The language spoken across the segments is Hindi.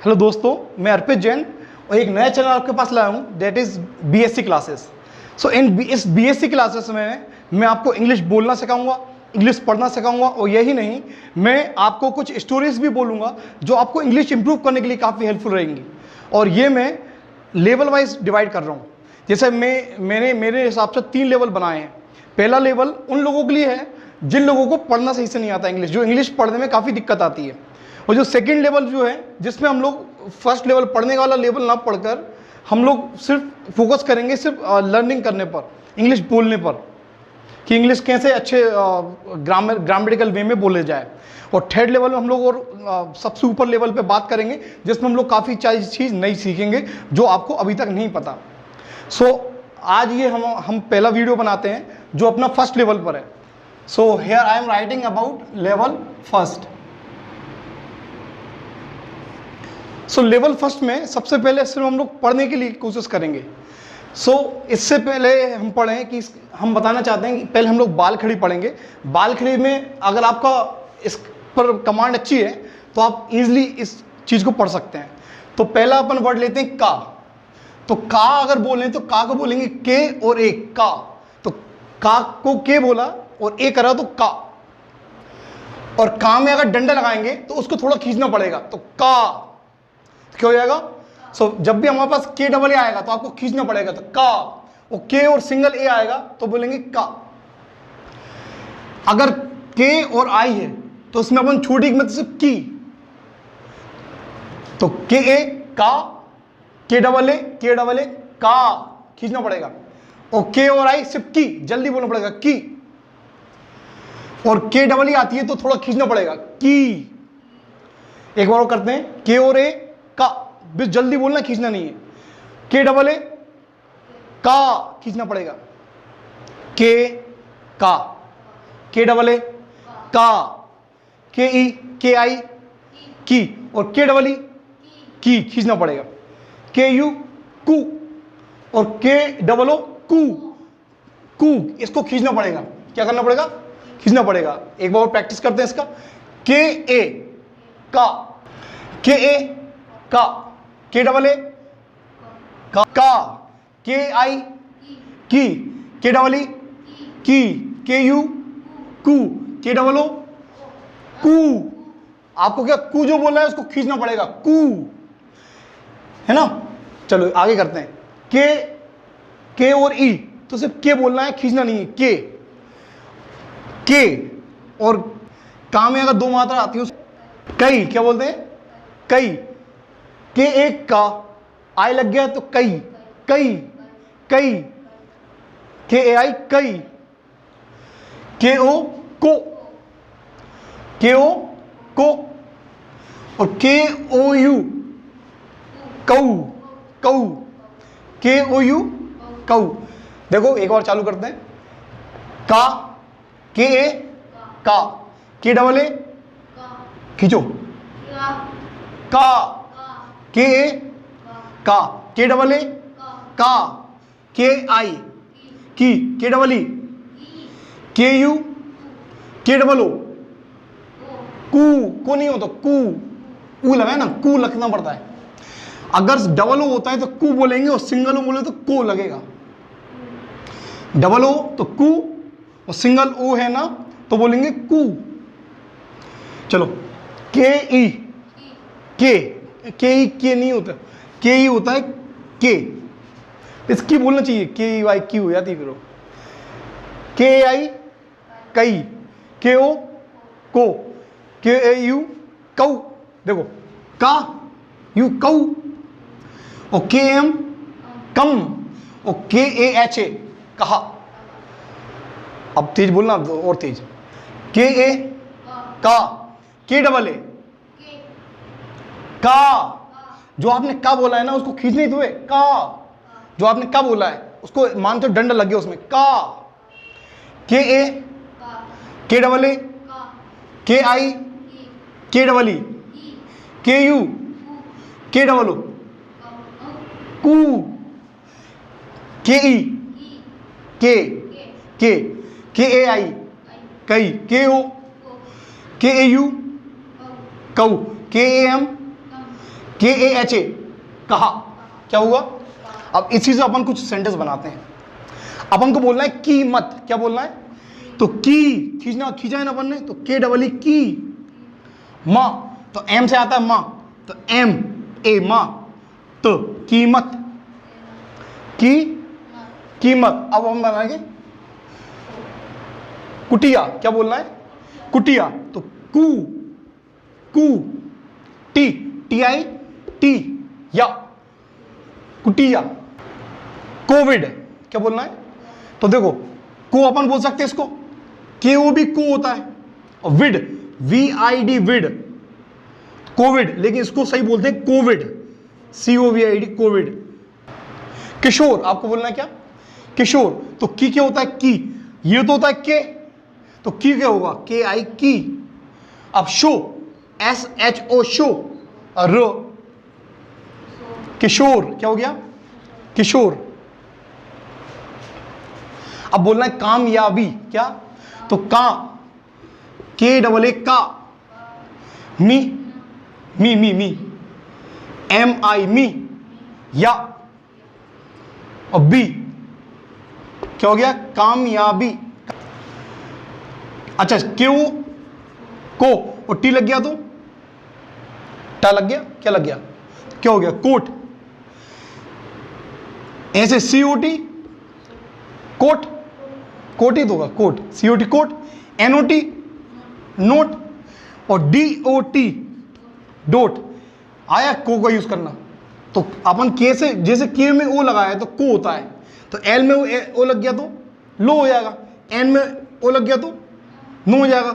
हेलो दोस्तों, मैं अर्पित जैन और एक नया चैनल आपके पास लाया हूँ, दैट इज़ बीएससी क्लासेस। सो इस बीएससी क्लासेस में मैं आपको इंग्लिश बोलना सिखाऊंगा, इंग्लिश पढ़ना सिखाऊंगा और यही नहीं, मैं आपको कुछ स्टोरीज भी बोलूँगा जो आपको इंग्लिश इंप्रूव करने के लिए काफ़ी हेल्पफुल रहेंगी। और ये मैं लेवल वाइज डिवाइड कर रहा हूँ। जैसे मैंने मेरे हिसाब से 3 लेवल बनाए हैं। पहला लेवल उन लोगों के लिए है जिन लोगों को पढ़ना सही से नहीं आता इंग्लिश, जो इंग्लिश पढ़ने में काफ़ी दिक्कत आती है। और जो सेकंड लेवल जो है, जिसमें हम लोग फर्स्ट लेवल पढ़ने वाला लेवल ना पढ़कर हम लोग सिर्फ फोकस करेंगे सिर्फ लर्निंग करने पर, इंग्लिश बोलने पर, कि इंग्लिश कैसे अच्छे ग्रामेटिकल वे में बोले जाए। और थर्ड लेवल में हम लोग और सबसे ऊपर लेवल पे बात करेंगे जिसमें हम लोग काफ़ी चीज़ नई सीखेंगे जो आपको अभी तक नहीं पता। सो आज ये हम पहला वीडियो बनाते हैं जो अपना फर्स्ट लेवल पर है। So here I am writing about level first. So level first में सबसे पहले सिर्फ हम लोग पढ़ने के लिए कोशिश करेंगे। इससे पहले हम पढ़ें कि हम बताना चाहते हैं कि पहले हम लोग बाल खड़ी पढ़ेंगे। बाल खड़ी में अगर आपका इस पर कमांड अच्छी है तो आप इजीली इस चीज़ को पढ़ सकते हैं। तो पहला अपन वर्ड लेते हैं का। तो का अगर बोलें तो का को बोलेंगे के और ए, का। तो का को के बोला और ए करा तो का। और का में अगर डंडा लगाएंगे तो उसको थोड़ा खींचना पड़ेगा, तो का क्या हो जाएगा। जब भी हमारे पास के डबल ए आएगा तो आपको खींचना पड़ेगा, तो का। और के और सिंगल ए आएगा तो बोलेंगे का। अगर के और आई है तो इसमें अपन छोटी मतलब सिर्फ की, तो के ए का, के डबल ए का, खींचना पड़ेगा। और के और आई सिर्फ की, जल्दी बोलना पड़ेगा की। और के डबल ई आती है तो थोड़ा खींचना पड़ेगा, की। एक बार और करते हैं, के और ए का, बस जल्दी बोलना, खींचना नहीं है। के डबल ए का, खींचना पड़ेगा, के का, के डबल ए का, के ई के आई की, और के डबल ई की, खींचना पड़ेगा, के यू कू, और के डबल ओ कू, कू, इसको खींचना पड़ेगा। क्या करना पड़ेगा? खींचना पड़ेगा। एक बार और प्रैक्टिस करते हैं इसका। के ए का, के ए का, के डबल ए का, के आई की, के डबल ई की, के यू कू, के डबल ओ कू। आपको क्या कू जो बोल रहा है उसको खींचना पड़ेगा, कू, है ना। चलो आगे करते हैं। के और ई तो सिर्फ के बोलना है, खींचना नहीं है। के और का में अगर 2 मात्रा आती है, कई, क्या बोलते हैं? कई। के एक का, आई लग गया तो कई, कई, कई, के ए आई कई, के ओ को, के ओ को, और के ओ यू कऊ, कऊ, के ओ यू कऊ। देखो एक बार चालू करते हैं। का, के ए का, के डबल ए खींचो, का, के ए का, के डबल ए का, के आई की, के डबल ई, के यू, के डबल ओ कू, को नहीं होता, कू, ऊ लगा है ना, कू लगना पड़ता है। अगर डबल ओ होता है तो कू बोलेंगे और सिंगल ओ बोले तो को लगेगा। डबल ओ तो कू और सिंगल ओ है ना तो बोलेंगे कू। चलो, के ई, के ई के नहीं होता, के ई होता है के। इसकी बोलना चाहिए, के ई वाई की हो जाती फिर। के आई कई, के ओ को, के ए यू कऊ। देखो, का यू कऊ, और के एम कम, और के ए एच ए कहा। अब तेज बोलना, और तेज। के ए का, के डबल ए का। जो आपने का बोला है ना उसको खींचने तो है, का। जो आपने का बोला है उसको मानते हो डंडा लग गया उसमें, का। के ए, के डबल ए, के आई, के डबल ई, के यू, के डबल ओ कू, के ई, के ए आई कई, के ओ, के ए यू कऊ, के ए एम KAHA, कहा। क्या हुआ? अब इसी से अपन कुछ सेंटेंस बनाते हैं। अपन को बोलना है कीमत। क्या बोलना है? तो की खींचा है ना अपन ने, तो KEE की। माँ, तो M से आता है माँ, तो MA माँ, तो कीमत, कीमत। अब हम बनाएंगे कुटिया। क्या बोलना है? कुटिया, तो TI या कुटिया। कोविड। क्या बोलना है? तो देखो, को अपन बोल सकते हैं इसको, KO भी को होता है, और विड VID विड, कोविड, लेकिन इसको सही बोलते हैं कोविड, COVID, कोविड। किशोर, आपको बोलना है क्या? किशोर, तो की क्या होता है? की, ये तो होता है के, तो की क्या होगा? KI की। अब शो, SHO शो, र, किशोर। क्या हो गया? किशोर। अब बोलना है कामयाबी। क्या? तो KAA का, मी, MI मी, या, और बी। क्या हो गया? कामयाबी। अच्छा, क्यों को और टी लग गया तो टा लग गया। क्या लग गया? क्या हो गया? कोट। ऐसे COT कोट, कोट ही तो होगा, cot, COT cot, NOT not, और DOT डोट। आया को का यूज करना, तो अपन के से, जैसे के में ओ लगाया तो को होता है, तो एल में ओ लग गया तो लो हो जाएगा, एन में ओ लग गया तो नो हो जाएगा।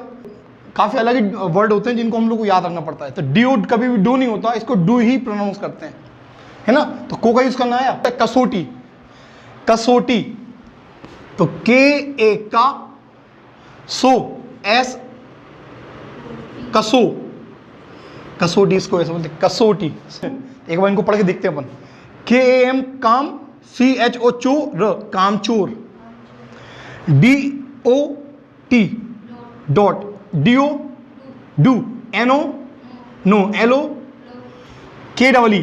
काफी अलग ही वर्ड होते हैं जिनको हम लोग को याद रखना पड़ता है। तो डीओ कभी भी डो नहीं होता, इसको डू ही प्रोनाउंस करते हैं, है ना। तो को का यूज करना आया। कसौटी, कसौटी, तो KA का, सो S, कसो, कसौटी, इसको ऐसा बोलते कसौटी। एक बार इनको पढ़ के देखते हैं अपन। KAM काम, CHO चोर, कामचोर, DOT dot, DO do, NO no, LO KEE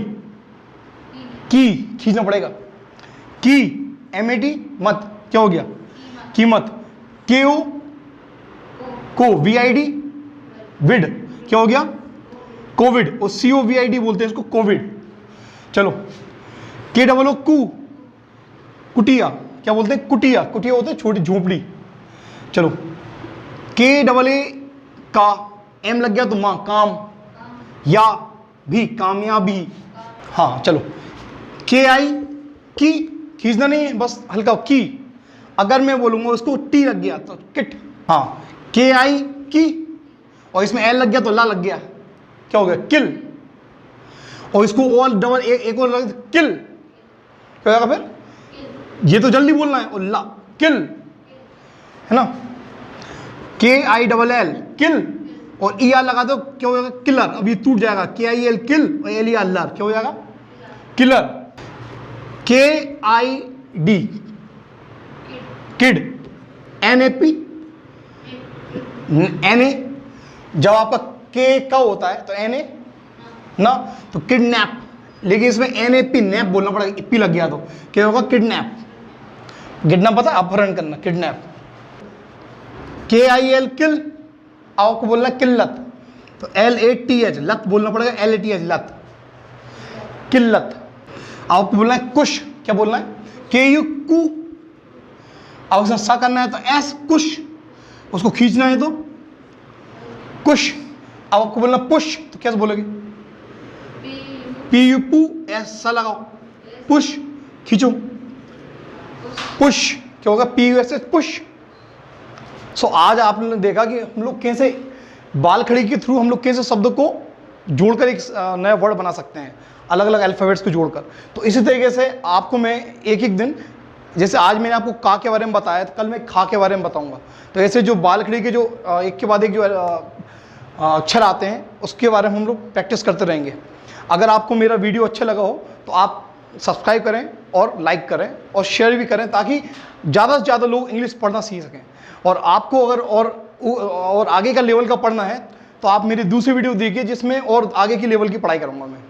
की, खींचना पड़ेगा, की, MAT मत। क्या हो गया? कीमत। KO को, VID विड। क्या हो गया? कोविड, और COVID बोलते हैं इसको, कोविड। चलो, KOO कु, कुटिया। क्या बोलते हैं? कुटिया, कुटिया होते हैं छोटी झोपड़ी। चलो, KAA का, M लग गया तो मां, काम, या भी, कामयाबी। हाँ चलो, KI की, खींचना नहीं है, बस हल्का की। अगर मैं बोलूंगा उसको T लग गया तो किट। हाँ, KI की, और इसमें L लग गया तो ला लग गया। क्या हो गया? किल। और इसको और डबल एक और लग, किल। क्या होगा फिर? ये तो जल्दी बोलना है, और ला, किल, है ना। KILL किल, और ER लगा दो, क्या हो जाएगा? किलर। अब ये टूट जाएगा, KIL किल, और LER लर। क्या हो जाएगा? Killer. KID kid, NAP NA, जब आपका K का होता है तो NA ना, तो किडनैप, लेकिन इसमें NAP नैप बोलना पड़ेगा, इप्पी लग गया तो क्या होगा? किडनैप। किडनैप पता है? अपहरण करना, किडनैप। KIL किल, आपको बोलना किल्लत, तो LATH लत बोलना पड़ेगा, LATH लत, किल्लत। आपको बोलना है कुश। क्या बोलना है? KU कु, अब उसमें सा करना है तो S कुश, उसको खींचना है तो कुश। अब आपको बोलना पुश, तो कैसे बोलोगे? PU पू, S सा लगाओ, पुश, खींचो, पुश। क्या होगा? PUS push. सो आज आपने देखा कि हम लोग कैसे बाल खड़ी के थ्रू हम लोग कैसे शब्दों को जोड़कर एक नया वर्ड बना सकते हैं, अलग अलग अल्फाबेट्स को जोड़कर। तो इसी तरीके से आपको मैं एक एक दिन, जैसे आज मैंने आपको का के बारे में बताया, तो कल मैं खा के बारे में बताऊंगा। तो ऐसे जो बाल खड़ी के जो एक के बाद एक जो अक्षर आते हैं उसके बारे में हम लोग प्रैक्टिस करते रहेंगे। अगर आपको मेरा वीडियो अच्छा लगा हो तो आप सब्सक्राइब करें और लाइक करें और शेयर भी करें, ताकि ज़्यादा से ज़्यादा लोग इंग्लिश पढ़ना सीख सकें। और आपको अगर और आगे का लेवल का पढ़ना है तो आप मेरी दूसरी वीडियो देखिए, जिसमें और आगे की लेवल की पढ़ाई करूँगा मैं।